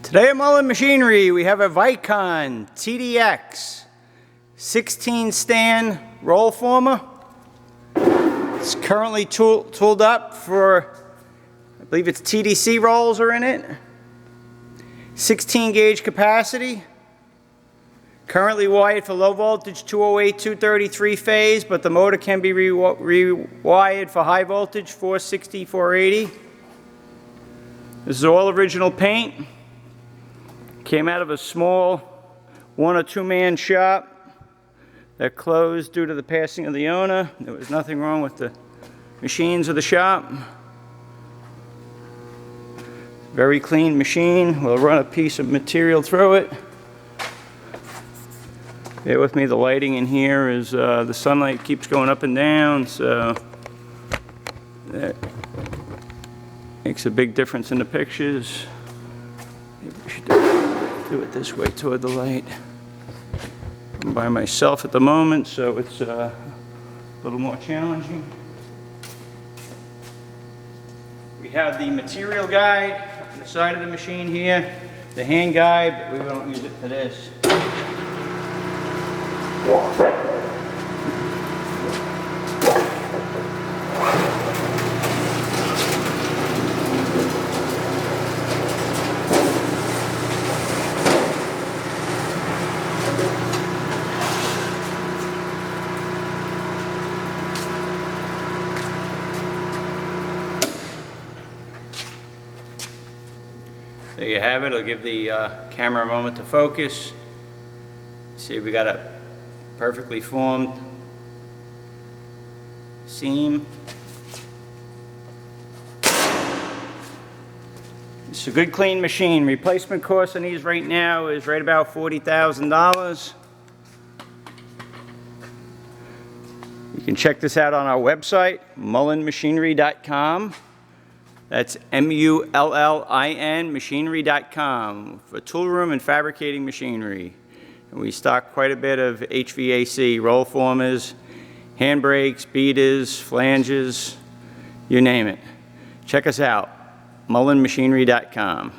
Today at Mullin Machinery, we have a Vicon TDX 16 stand Rollformer. It's currently tooled up for, I believe it's TDC rolls are in it. 16 gauge capacity. Currently wired for low voltage 208, 233 phase, but the motor can be rewired for high voltage 460, 480. This is all original paint. Came out of a small 1 or 2 man shop that closed due to the passing of the owner. There was nothing wrong with the machines of the shop. Very clean machine. We'll run a piece of material through it. Bear with me, the lighting in here is, the sunlight keeps going up and down, so that makes a big difference in the pictures. Maybe we should do it this way toward the light. I'm by myself at the moment, so it's a little more challenging. We have the material guide on the side of the machine here, the hand guide, but we don't use it for this. There you have it. I'll give the camera a moment to focus. See, we got a perfectly formed seam. It's a good clean machine. Replacement cost on these right now is right about $40,000. You can check this out on our website, mullinmachinery.com. That's M-U-L-L-I-N machinery.com for tool room and fabricating machinery. And we stock quite a bit of HVAC, rollformers, handbrakes, beaters, flanges, you name it. Check us out, mullinmachinery.com.